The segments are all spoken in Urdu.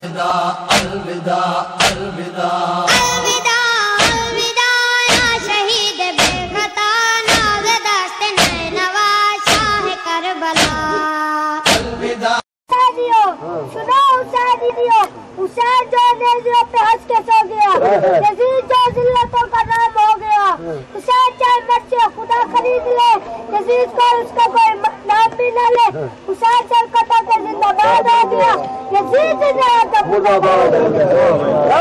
الوداع الوداع الوداع الوداع الوداع یا شہید بے خطا ناز دست نینوا شاہ کربلا الوداع سنو حسینیوں، حسین جو نیزیوں پہ ہنس کے سو گیا، یزید جو ذلتوں کا نام ہو گیا، حسین چاہے مر سے خدا خرید لے، یزید کو اس کا کوئی نام بھی نہ لے، حسین سر قطع کے زندہ باد ہو گیا، یزید زندہ باد ہو گیا۔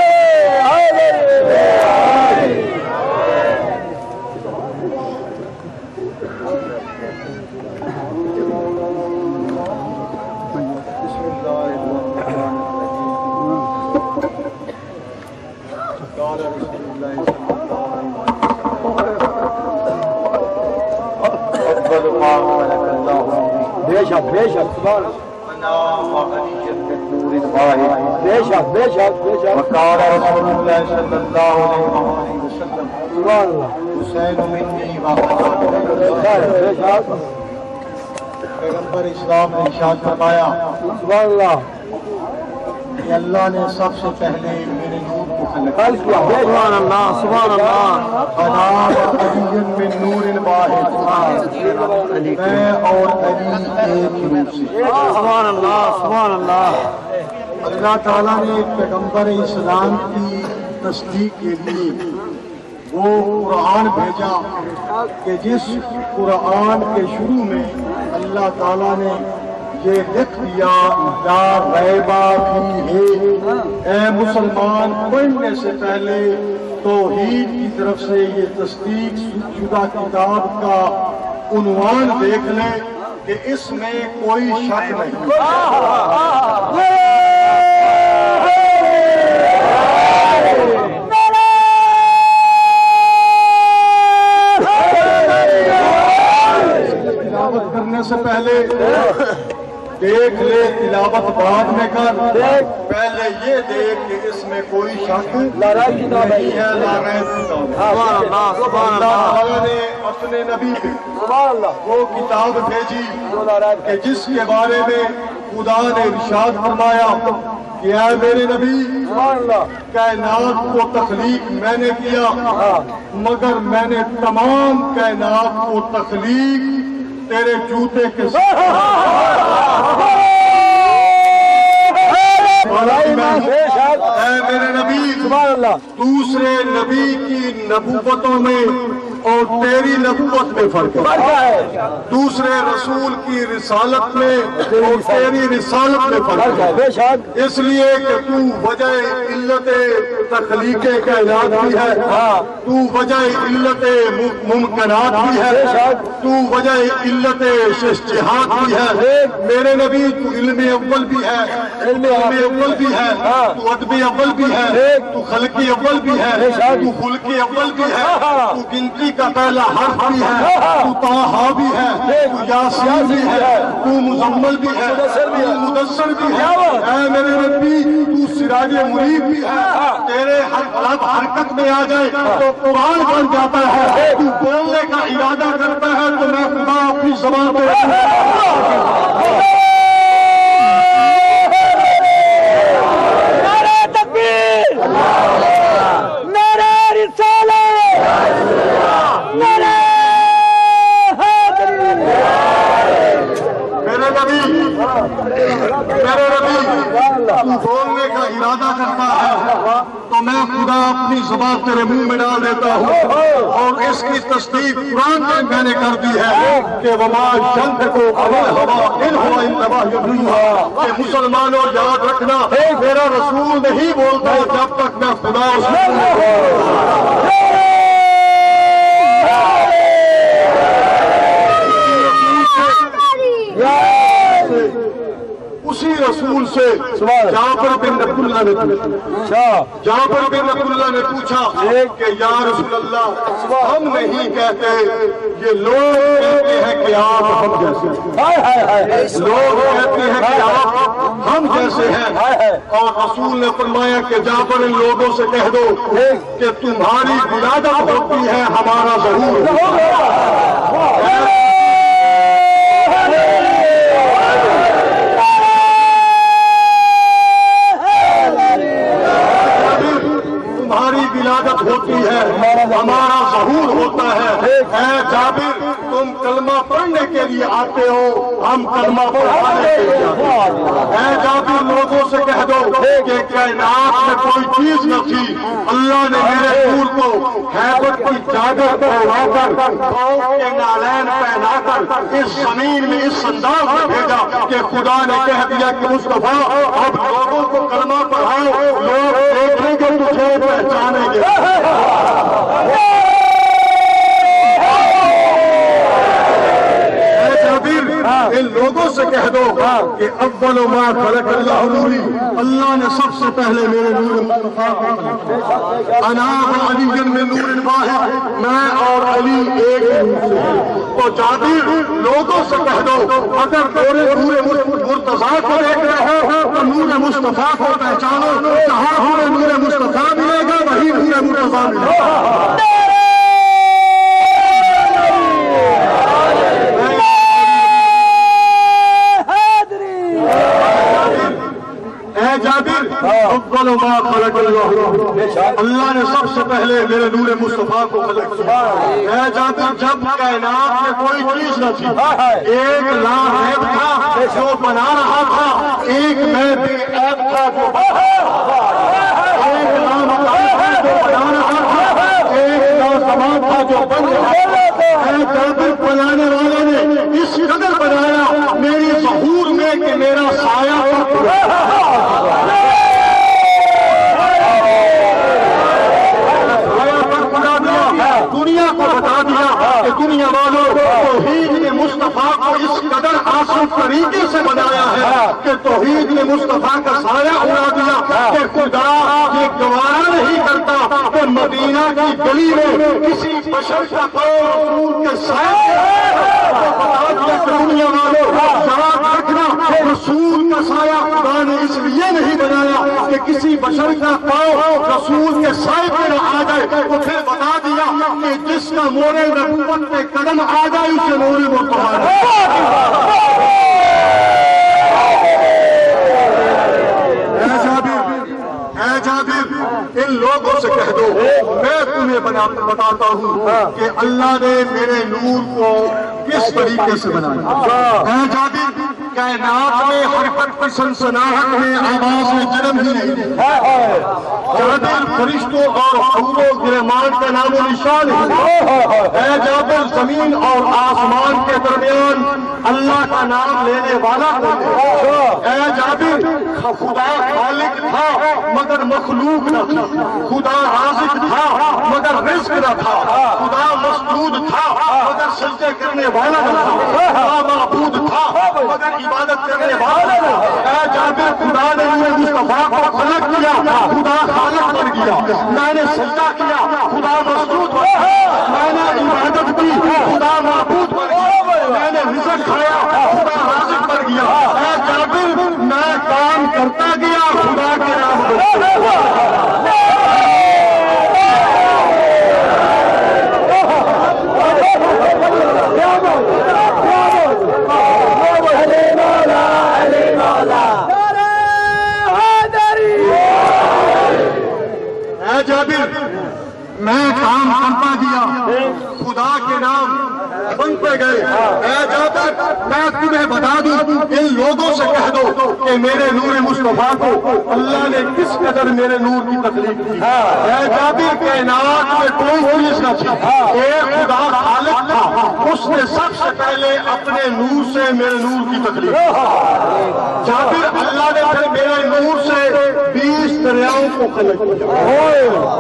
بے شک بے شک سبحان بے شک بے شک بے شک وقال رسول اللہ صلی اللہ علیہ وسلم سبحان اللہ حسین منی بے شک پیغمبر اسلام نے ارشاد فرمایا سبحان اللہ کہ اللہ نے سب سے پہلے میرے نور کو خلق خلق کیا سبحان اللہ سبحان اللہ انا علی من نور واحد میں اور علی ایک نور سے سبحان اللہ سبحان اللہ اللہ تعالیٰ نے پیغمبر اسلام کی تصدیق کے لیے وہ قرآن بھیجا کہ جس قرآن کے شروع میں اللہ تعالیٰ نے یہ لکھ دیا لا ریب فیہ، اے مسلمان پڑھنے سے پہلے توحید کی طرف سے یہ تصدیق شدہ کتاب کا عنوان دیکھ لیں کہ اس میں کوئی شک نہیں۔ تلاوت کرنے سے پہلے دیکھ لے، تلاوت بعد میں کر، پہلے یہ دیکھ کہ اس میں کوئی شک نہیں ہے، لا ریب کتاب ہے۔ سبحان اللہ سبحان اللہ اللہ تعالیٰ نے اپنے نبی پہ سبحان اللہ وہ کتاب بھیجی کہ جس کے بارے میں خدا نے ارشاد فرمایا کہ اے میرے نبی سبحان اللہ کائنات کو تخلیق میں نے کیا، مگر میں نے تمام کائنات کو تخلیق تیرے جوتے کے ساتھ بے شک اے میرے نبی سبحان اللہ دوسرے نبی کی نبوتوں میں اور تیری نبوت میں فرق ہے، دوسرے رسول کی رسالت میں اور تیری رسالت میں فرق ہے، بے شک اس لیے کہ تو وجہ علت تخلیق کائنات بھی ہے، تو وجہ علت ممکنات بھی ہے، تو وجہ علت شجاعت بھی ہے، میرے نبی تو علم اول بھی ہے، علم اول بھی ہے، تو ادب اول بھی ہے، تو خلق اول بھی ہے، تو خلق اول بھی ہے، تو گنتی کا پہلا حرف بھی ہے، تو طٰہٰ بھی ہے، تو یاسین بھی ہے، تو مزمل بھی ہے، تو مدثر بھی ہے، اے میرے نبی تو سراج منیر بھی ہے، تیرے لب حرکت میں آ جائے تو قرآن بن جاتا ہے، تو بولنے کا ارادہ کرتا ہے تو میں خدا اپنی زبان پہ بولنے کا ارادہ کرتا ہے تو میں خدا اپنی زبان تیرے منہ میں ڈال دیتا ہوں، اور اس کی تصدیق قرآن میں نے کر دی ہے کہ وما ينطق عن الهوى ان هو الا وحی یوحی، کہ مسلمانوں یاد رکھنا میرا رسول نہیں بولتا جب تک میں خدا اس کو اسی رسول سے جعفر بن نبی اللہ نے پوچھا، جعفر بن نبی اللہ نے پوچھا کہ یا رسول اللہ ہم نہیں کہتے، یہ لوگ کہتے ہیں کہ آپ ہم جیسے ہیں، لوگ کہتے ہیں کہ آپ ہم جیسے ہیں، اور رسول نے فرمایا کہ جعفر ان لوگوں سے کہہ دو کہ تمہاری ولادت ہوتی ہے ہمارا ضرور ہمارا ظہور ہوتا ہے۔ اے جابر تم کلمہ پڑھنے کے لیے آتے ہو، ہم کلمہ پڑھانے کے لیے آتے ہیں۔ اے جابر لوگوں سے کہہ دو کہ کائنات میں کوئی چیز نہ تھی، اللہ نے میرے نور کو ہیبت کی چادر پہنا کر خوف کے نالین پہنا کر اس زمین میں اس انداز میں بھیجا کہ خدا نے کہہ دیا کہ مصطفیٰ اب لوگوں کو کلمہ پڑھاؤ، لوگ دیکھیں گے تجھے پہچانیں گے۔ ان لوگوں سے کہہ دو کہ اول ما خلق اللہ نوری، اللہ نے سب سے پہلے میرے نور مصطفیٰ کو انا علی میں نور واحد، میں اور علی ایک نور سے۔ تو جابر لوگوں سے کہہ دو اگر نور مرتضیٰ کو دیکھ رہے ہو تو نور مصطفیٰ کو پہچانو، جہاں نور مصطفیٰ ملے گا وہی نور مرتضیٰ ملے گا۔ جابر اول ما خلق اللہ، اللہ نے سب سے پہلے میرے نور مصطفیٰ کو خلق کیا۔ اے جابر جب کائنات میں کوئی چیز نہ تھی، ایک لا عیب تھا جو بنا رہا تھا، ایک میں بے عیب تھا جو ایک لا مقام تھا جو بنا رہا تھا، ایک لا زمان تھا جو بن رہا تھا۔ اے جابر بنانے والے نے اس قدر بنایا میری ظہور میں کہ میرا سایہ دنیا کو بتا دیا کہ دنیا والوں توحید نے مصطفیٰ کو اس قدر آسان طریقے سے بنایا ہے کہ توحید نے مصطفیٰ کا سایہ اڑا دیا کہ خدا یہ گوارا نہیں کرتا کہ مدینہ کی گلی میں کسی بشر کا پاؤں کے سایہ بتا دیا کہ دنیا والوں یاد رکھنا رسول کا سایہ خدا نے اس لیے نہیں بنایا کہ کسی بشر کا پاؤں رسول کے سائے پہ نہ آ جائے، تو پھر بتا دیا کہ جس کا مورے نبوت پہ قدم آ جائے اسے نوری مرتضیٰ ہے۔ اے جابر ان لوگوں سے کہہ دو میں تمہیں بتاتا ہوں کہ اللہ نے میرے نور کو کس طریقے سے بنایا۔ اے جابر کائنات میں حرکت کی سنسناہٹ میں آواز میں جنم ہی نہیں ہے، جابر فرشتوں اور حوروں گرمان کا نام و نشان ہے۔ اے جابر زمین اور آسمان کے درمیان اللہ کا نام لینے والا ہے۔ اے جابر خدا خالق تھا مگر مخلوق نہ تھا، خدا رازق تھا مگر رزق نہ تھا، خدا مسجود تھا مگر سجدے کرنے والا نہ تھا، خدا معبود تھا مگر عبادت کرنے والا نہ تھا۔ اے جابر خدا نے مجھے مصطفیٰ کو خلق کیا، خدا خالق بن گیا، میں نے سجدہ کیا خدا مسجود بن گیا، میں نے عبادت کی خدا معبود بن گیا، میں نے رزق کھایا خدا رازق بن گیا۔ اے جابر میں کام کرتا گیا خدا کے نام بن گیا۔ جابر میں کام کرتا گیا خدا کے نام بنتے گئے۔ اے جابر میں تمہیں بتا دوں ان لوگوں سے کہہ دو کہ میرے نور مصطفیٰ کو اللہ نے کس قدر میرے نور کی تخلیق کی۔ اے جابر کائنات میں کوئی چیز نہ تھی، ایک خدا خالق تھا، اس نے سب سے پہلے اپنے نور سے میرے نور کی تخلیق کی۔ جابر اللہ نے پھر میرے نور سے 20 دریاؤں کو خلق کیا،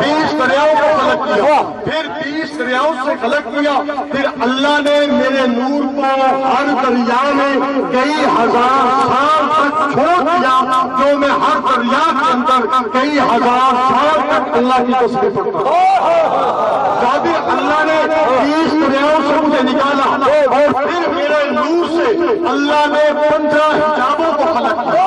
20 دریاؤں کو خلق کیا، پھر 20 دریاؤں سے خلق کیا، پھر اللہ نے میرے نور کو ہر دریا میں کئی ہزار سال تک چھوڑ دیا، جو میں ہر دریا کے اندر کئی ہزار سال تک اللہ کی تصویر پڑھتا ہوں۔ جابر اللہ نے 20 دریاؤں سے مجھے نکالا اور پھر میرے نور سے اللہ نے 15 حجابوں کو خلق کیا۔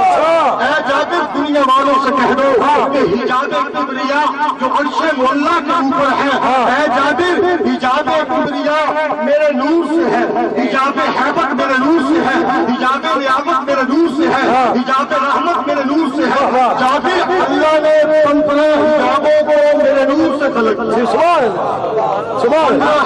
اے جابر دنیا والوں سے کہہ دو کہ حجاب کبریا جو عرش مولا کے اوپر ہے، اے جابر حجاب کبریا میرے نور سے ہے، حجاب حیبت میرے نور سے ہے، حجاب نیامت میرے نور سے ہے، حجاب رحمت میرے نور سے ہے۔ جابر اللہ نے 15 حجابوں کو میرے نور سے خلق کیا۔ 15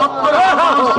70,000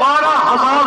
12,000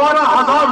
12,000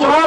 4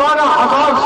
12,000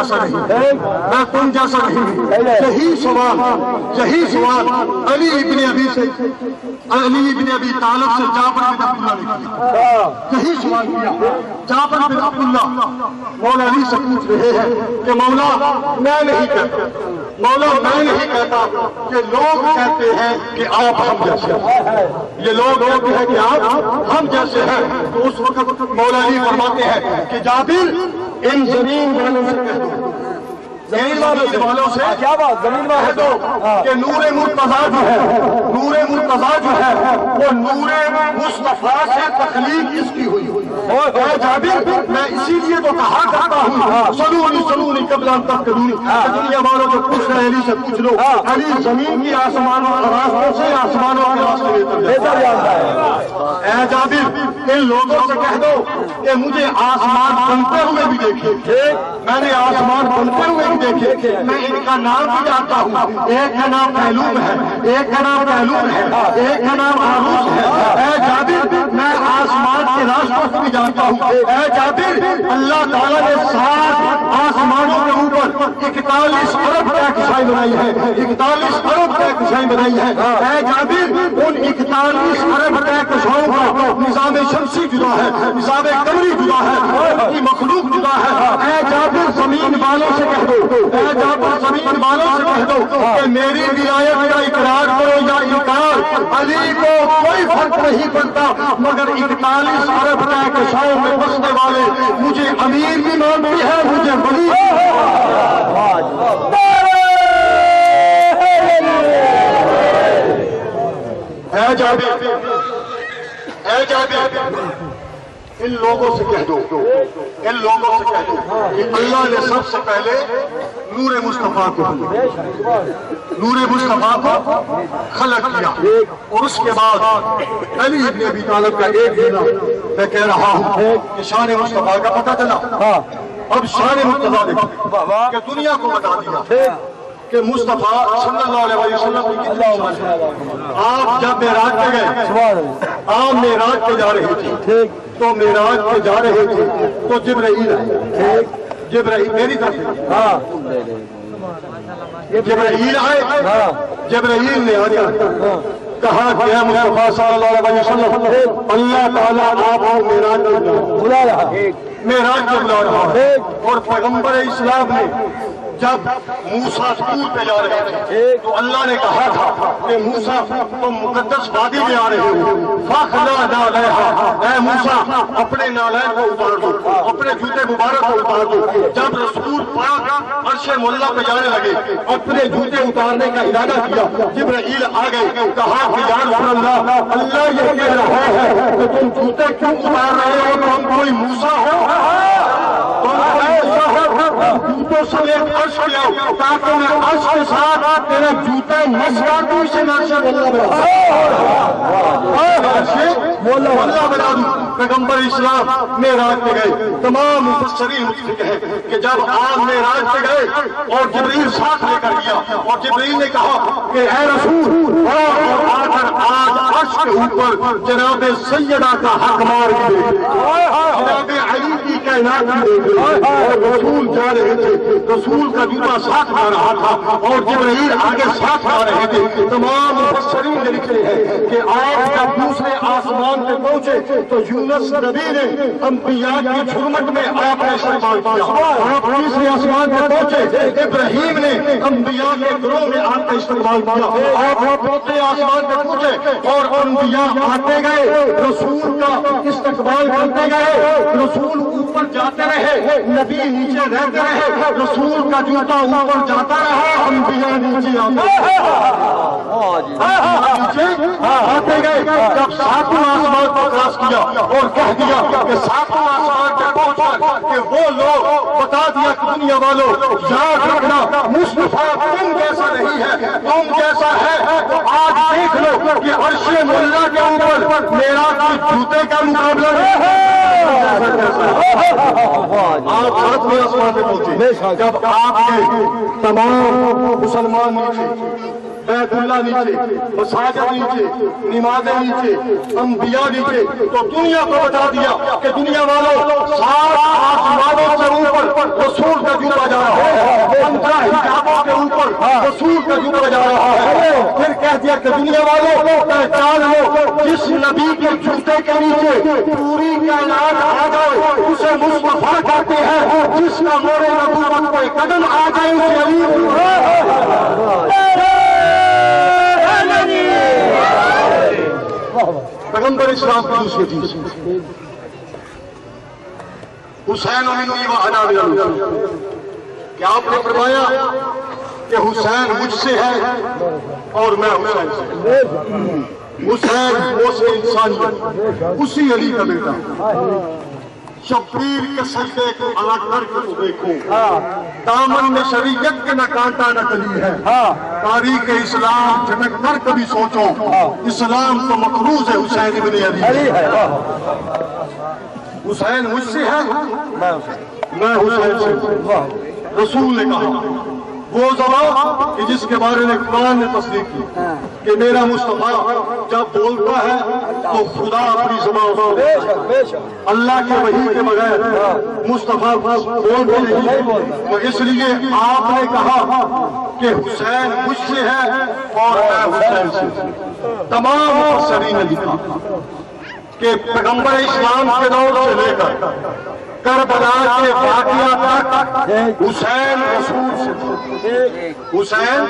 جیسا نہیں، میں تم جیسا نہیں. یہی سوال علی ابن ابی طالب سے جعفر بن عبداللہ نے کیا. یہی سوال کیا جعفر بن عبداللہ مولا علی سے پوچھ رہے ہیں کہ مولا میں نہیں کہتا کہ لوگ کہتے ہیں کہ آپ ہم جیسے ہیں. یہ لوگ کہتے ہیں کہ آپ ہم جیسے ہیں. تو اس وقت مولا علی فرماتے ہیں کہ جابر ان زمین والوں سے کہہ دو، زمین والوں سے کیا بات، زمین والوں دو کہ نور مرتضیٰ جو ہے وہ نور مصطفیٰ سے تخلیق اس کی ہوئی. اے جابر میں اسی لیے تو کہا کرتا ہوں سلونی قبل ان تفقدونی. دنیا والوں کو پوچھ رہے علی سے پوچھ لو علی زمین کی آسمانوں کے راستوں سے آسمانوں کے راستے لے کر جاتا ہے. اے جابر ان لوگوں سے کہہ دو کہ مجھے آسمان بنتے ہوئے بھی دیکھیے، میں نے آسمان بنتے ہوئے بھی دیکھے، میں ان کا نام بھی جانتا ہوں. ایک کا نام پہلوب ہے، ایک کا نام پہلوب ہے، ایک کا نام عروس ہے. اے جابر میں آسمان کے راستوں سے بھی جانتا ہوں. اے جابر اللہ تعالیٰ نے 7 آسمانوں کے اوپر 41 ارب کہکشائیں بنائی ہے، 41 ارب کہکشائیں بنائی ہے. اے جابر ان 41 ارب کہکشاؤں کا نظام شمسی جدا ہے، نظام قمری جدا ہے، ان کی مخلوق جدا ہے. اے جابر زمین والوں سے کہہ دو، اے جابر زمین والوں سے کہہ دو کہ میری ولایت کا اقرار کرو یا انکار، علی کو کوئی فرق نہیں پڑتا، مگر 41 ارب کہکشاؤں میں بسنے والے مجھے امیر بھی مانتی ہے، مجھے ولی اے جابر ان لوگوں سے کہہ دو کہ اللہ نے سب سے پہلے نور مصطفیٰ کو خلق کیا، اور اس کے بعد علی ابن ابی طالب کا ایک دینا میں کہہ رہا ہوں کہ شان مصطفیٰ کا پتہ چلا. اب شان مصطفیٰ دیکھیں کہ دنیا کو بتا دیا کہ مصطفیٰ صلی اللہ علیہ وسلم کی کتنی شان ہے. آپ جب معراج پہ گئے، آپ معراج پہ جا رہے تھے، تو معراج پہ جا رہے تھے تو جبرائیل آئے، میری طرف جبرائیل نے آیا کہا کہ اے مصطفیٰ صلی اللہ علیہ وسلم اللہ تعالیٰ آپ کو معراج بلا رہا ہے. اور پیغمبر اسلام نے جب موسیٰ طور پہ جا رہے تھے تو اللہ نے کہا تھا کہ موسیٰ تم مقدس وادی میں آ رہے ہو، فاخلا نعلیہا، اے موسیٰ اپنے نالین کو اتار دو، اپنے جوتے مبارک کو اتار دو. جب رسول پاک عرش مولا پہ جانے لگے اپنے جوتے اتارنے کا ارادہ کیا، جبرائیل آ گئے، کہا کہ یا رسول اللہ یہ کہہ رہا ہے کہ تم جوتے کیوں اتار رہے ہو، تم کوئی موسیٰ ہو، جوتوں سمیت عرش پہ آؤ تاکہ میں عرش کے ساتھ تیرے جوتے نسکا دوں، اسے نرش مولا بنا دوں. پیغمبر اسلام معراج پہ گئے. تمام مفسرین متفق ہیں کہ جب آپ معراج پہ گئے اور جبریل ساتھ لے کر گیا، اور جبریل نے کہا کہ اے رسول اور آ کر آج عرش کے اوپر جناب سیدہ کا حق مار کے جناب علی کی کائنات کی دیکھ رہے، اور رسول جا رہے تھے، رسول کا جوتا ساتھ آ رہا تھا اور جبرائیل آگے ساتھ آ رہے تھے. تمام مفسرین نے لکھے ہیں کہ آپ جب دوسرے آسمان پہ پہنچے تو یونس نبی نے انبیاء کی جھرمٹ میں آپ نے استقبال کیا. آپ تیسرے آسمان پہ پہنچے، ابراہیم نے انبیاء کے گروہ میں آپ کا استقبال کیا. آپ چوتھے آسمان پہ پہنچے اور انبیاء آتے گئے، رسول کا استقبال کرتے گئے، رسول اوپر جاتے رہے، نبی نیچے رہتے رہے، رسول کا جوتا اوپر جاتا رہا، انبیاء نیچے آتے گئے. جب 7واں آسمان پر کراس کیا اور کہہ دیا کہ 7واں آسمان پہ پہنچ کر کہ وہ لوگ بتا دیا کہ دنیا والوں یاد رکھنا مصطفیٰ تم جیسا نہیں ہے، تم جیسا ہے. تو آج دیکھ لو کہ عرش مولا کے اوپر میرا جوتے کا مقابلہ نہیں ہے. آپ 7ویں آسمان پہ پہنچے. جب آپ کے تمام مسلمان بیت اللہ نیچے، مساجد نیچے، نمازیں نیچے، انبیاء نیچے، تو دنیا کو بتا دیا کہ دنیا والوں 7 آسمانوں سے اوپر رسول کا جوتا جا رہا ہے، 15 حجابوں کے اوپر رسول کا جوتا جا رہا ہے۔ پھر کہہ دیا کہ دنیا والوں پہچان لو، جس نبی کے جوتے کے نیچے پوری کائنات آ جائے اسے مصطفیٰ کہتے ہیں، جس کا مور نبوت پہ قدم آ جائے اسے علی۔ پیغمبر اسلام کی دوسری چیز حسین منی و انا من اللہ، کہ آپ نے فرمایا کہ حسین مجھ سے ہے اور میں حسین سے۔ حسین وہ سے انسانیت، اسی علی کا بیٹا۔ شبیر کے سجدے کو الگ کر کے تو دیکھو، دامن میں شریعت کے نہ کانٹا نہ کلی ہے، تاریخ اسلام جھٹک کر کبھی سوچو، اسلام تو مقروض ہے حسین ابن علی۔ حسین مجھ سے ہے، میں حسین سے۔ رسول نے کہا وہ زبان کہ جس کے بارے میں قرآن نے تصدیق کی کہ میرا مصطفیٰ جب بولتا ہے تو خدا اپنی زبان، اللہ کے وحی کے بغیر مصطفیٰ بولتے نہیں، تو اس لیے آپ نے کہا کہ حسین مجھ سے ہے اور میں حسین سے۔ تمام مفسرین نے لکھا کہ پیغمبر اسلام کے دور سے لے کر کربلا کے واقعات تک حسین رسول سے تھے، حسین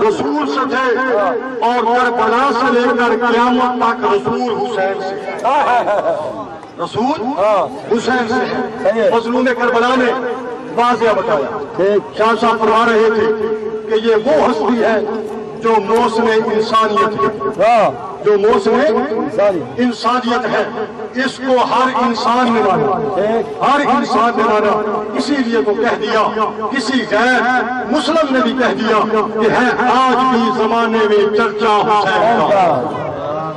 رسول سے تھے، اور کربلا سے لے کر قیامت تک رسول حسین سے، رسول حسین سے۔ مظلوم کربلا نے واضح بتایا، شاہ صاحب فرما رہے تھے کہ یہ وہ ہستی ہے جو موسم انسانیت ہے، جو موسم انسانیت ہے، اس کو ہر انسان نے مانا، ہر انسان نے مانا۔ اسی لیے تو کہہ دیا، کسی غیر مسلم نے بھی کہہ دیا کہ ہے آج بھی زمانے میں چرچا حسین کا،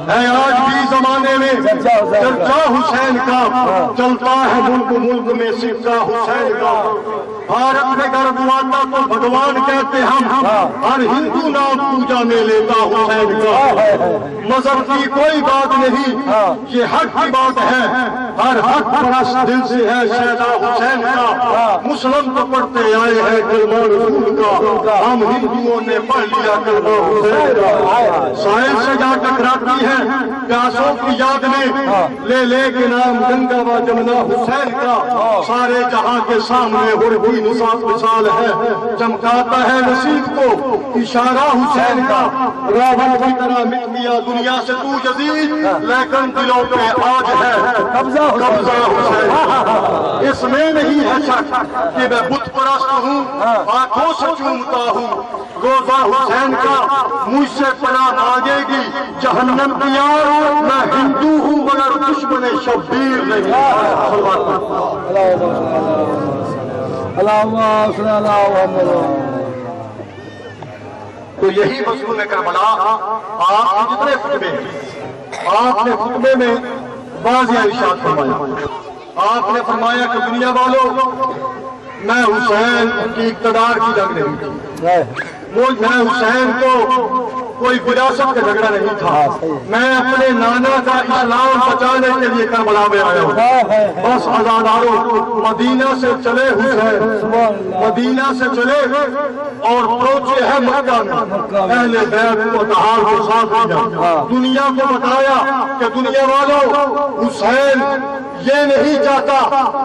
ہے آج بھی زمانے میں چرچا حسین کا، چلتا ہے ملک ملک میں سکہ حسین کا۔ بھارت میں گرب آتا تو بھگوان کہتے ہم، ہر ہندو نام پوجا میں لیتا حسین کا۔ مذہب کی کوئی بات نہیں، یہ حق کی بات ہے، ہر حق پرست دل سے ہے شہدا حسین کا۔ مسلم تو پڑھتے آئے ہیں کلمہ رسول کا، ہم ہندوؤں نے پڑھ لیا کلمہ حسین کا۔ ساحل سے جا ٹکراتی ہے پیاسوں کی یاد میں، لے لے کے نام گنگا و جمنا حسین کا۔ سارے جہاں کے سامنے ہوئی نصاب مثال ہے، چمکاتا ہے نصیب کو اشارہ حسین کا۔ راوت کی طرح مٹ گیا دنیا سے تو جزید، لیکن دلوں پہ آج ہے قبضہ حسین۔ اس میں نہیں ہے شک کہ میں بت پرست ہوں، آنکھوں سے چومتا ہوں روزہ حسین کا۔ مجھ سے پناہ مانگے گی جہنم کی آگ، میں ہندو ہوں مگر دشمن شبیر نہیں۔ تو یہی مضمون کربلا آپ کے جتنے خطبے ہیں، آپ نے خطبے میں واضح ارشاد فرمایا۔ آپ نے فرمایا کہ دنیا والوں میں حسین کی اقتدار کی جنگ نہیں کی، میں حسین کو کوئی وراثت کا جھگڑا نہیں تھا، میں اپنے نانا کا اسلام بچانے کے لیے کربلا میں آیا ہوں۔ بس آزاداروں مدینہ سے چلے حسین، مدینہ سے چلے اور پہنچے ہیں مکہ میں، اہل بیت کو تحال کے ساتھ لیا، دنیا کو بتایا کہ دنیا والوں حسین یہ نہیں چاہتا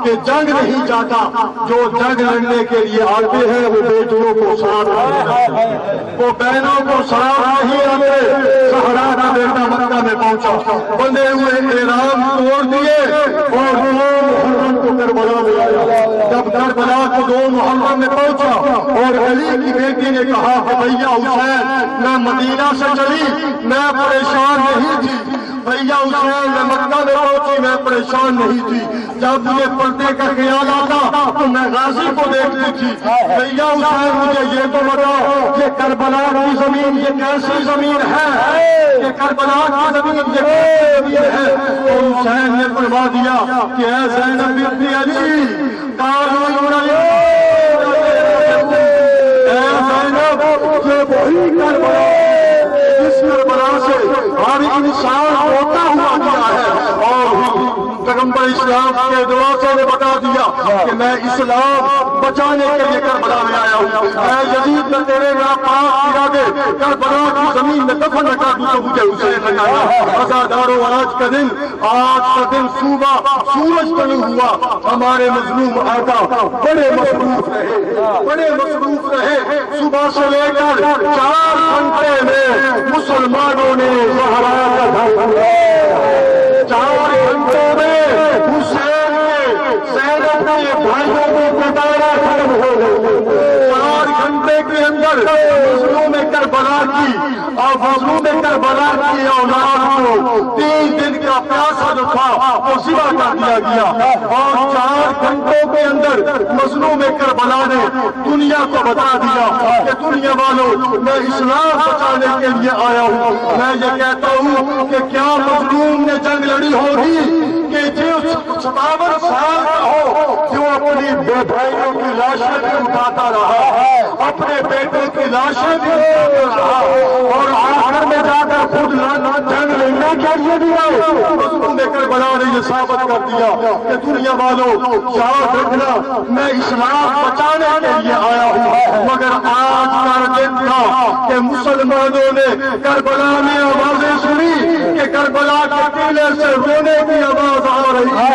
کہ جنگ نہیں چاہتا، جو جنگ لڑنے کے لیے آتے ہیں وہ بیٹوں کو ساتھ رکھتے ہیں، وہ بہنوں کو ساتھ نہیں رکھتے۔ صحرا کا بیٹا مکہ میں پہنچا، بندے ہوئے احرام توڑ دیے اور 2 محرم کو کربلا میں آیا۔ جب کربلا کو 2 محرم میں پہنچا اور علی کی بیٹی نے کہا کہ بھیا حسین میں مدینہ سے چلی، میں پریشان نہیں تھی، بھیا حسین میں مکہ میں پہنچی، میں پریشان نہیں تھی، جب مجھے پردے کا خیال آتا تو میں غازی کو دیکھتی تھی۔ بھیا حسین مجھے یہ تو بتاؤ یہ کربلا کی زمین یہ کیسی زمین ہے، یہ کربلا کی زمین یہ کیسی زمین ہے؟ تو حسین نے فرما دیا کہ اے زینب بنت علی اے زینب یہ وہی کربلا اسلام کے دروازے نے بتا دیا کہ میں اسلام بچانے کے لیے کربلا میں آیا ہوں. اے یزید میں تیرے ناپاک ارادے کربلا کی زمین میں دفن نہ کر دوں تو مجھے حسین لگانا. عزادارو آج کا دن صبح سورج طلوع ہوا. ہمارے مظلوم آقا بڑے مصروف رہے. صبح سے لے کر 4 گھنٹے میں مسلمانوں نے زہرا کا دھن 4 گھنٹوں میں حسین نے زینب کے بھائیوں کو پٹایا ختم ہو گئے. 4 گھنٹے کے اندر مظلوم کربلا کی اولاد کو 3 دن کا پیاسا جو تھا وہ ذبح کر دیا گیا. اور 4 گھنٹوں کے اندر مظلوم کربلا نے دنیا کو بتا دیا کہ دنیا والوں میں اسلام بچانے کے لیے آیا ہوں. میں یہ کہتا ہوں کہ کیا مظلوم نے جنگ لڑی ہوگی کہ جو 57 سال کا ہو جو اپنی بے بھائیوں کی لاشیں بھی اٹھاتا رہا, اپنے بیٹوں کی لاشیں بھی اٹھاتا رہا, اور آخر میں جا کر خود جنگ لڑنے کے لیے بھی آئے. مظلوم کربلا نے یہ ثابت کر دیا کہ دنیا والوں یاد رکھنا میں اسلام بچانے کے لیے آیا ہوں. مگر آج کا دن تھا کہ مسلمانوں نے کربلا میں آوازیں سنی کہ کربلا کے قلعے سے رونے کی آواز آ رہی ہے.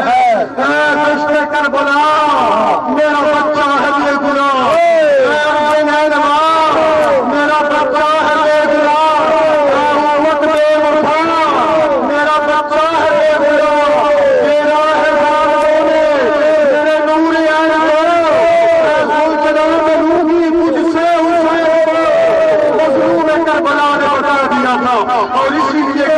اے دشت کربلا میرا بچہ ہے بے گناہ, میرا بچہ ہے بے گناہ, میرا بچہ ہے بے گناہ, میرا ہے بابوں نے میرے نور مجھ سے مظلوم کربلا نے بتا دیا تھا. اور اسی لیے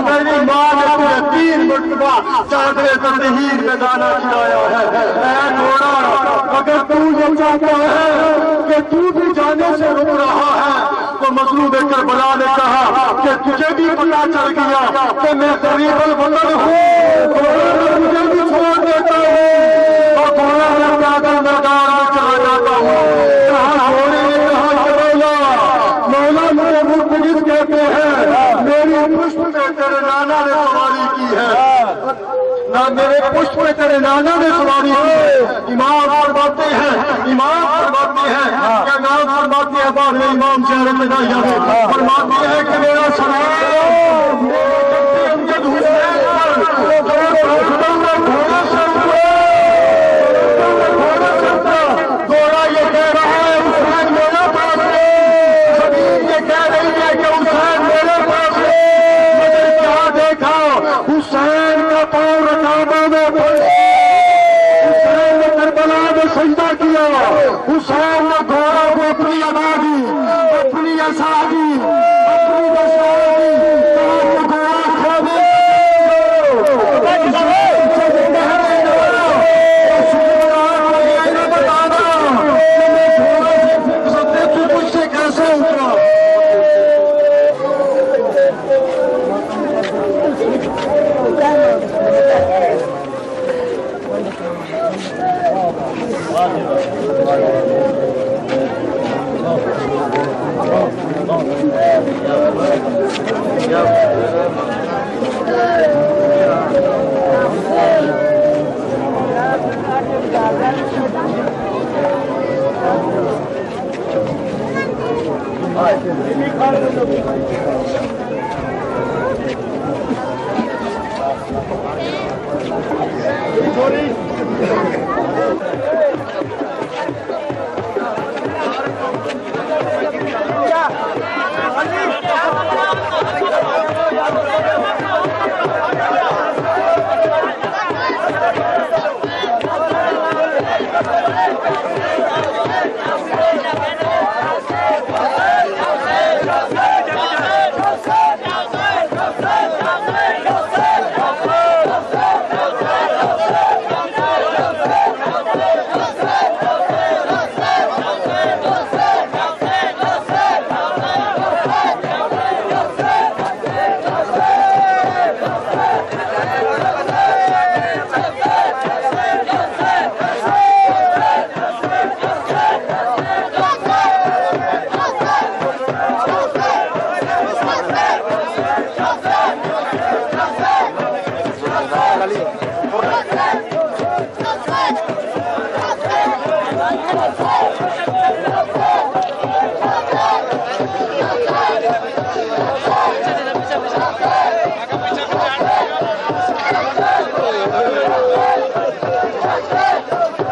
میری ماں نے تمہیں 3 مرتبہ چادر تطہیر میں دانا کھلایا ہے. اے گھوڑا اگر تو یہ چاہتا ہے کہ تو بھی جانے سے رک رہا ہے تو مظلوم کربلا نے کہا کہ تجھے بھی پتا چل گیا کہ میں غریب الوطن ہوں, مجھے بھی چھوڑ دیتا ہوں اور گھوڑا میں پیدل میدان میں چلا جاتا ہوں. کہا گھوڑے نے کہا کہ مولا مجھے مختلف کہتے ہیں, میری پشت میں تیرے نانا نے سواری کی ہے, میرے پشت میں تیرے نانا نے سواری کی ہے. امام فرماتے ہیں کیا نام فرماتے ہیں بعد میں امام شہر میں فرماتے ہیں کہ میرا سلام گھوڑا یہ کہہ رہا ہے حسین میرا پاس ہے, زمین یہ کہہ رہی ہے کہ حسین میرے پاس ہے. مگر کیا دیکھا حسین کا پاؤں رکابہ میں حسین نے کربلا میں سجدہ کیا. حسین نے گھوڑا کو اپنی ادا دی, اپنی اصا دی, اپنی بسا دی, تاکہ گھوڑا کھا دے. تجھ سے کیسے اترا. Hey!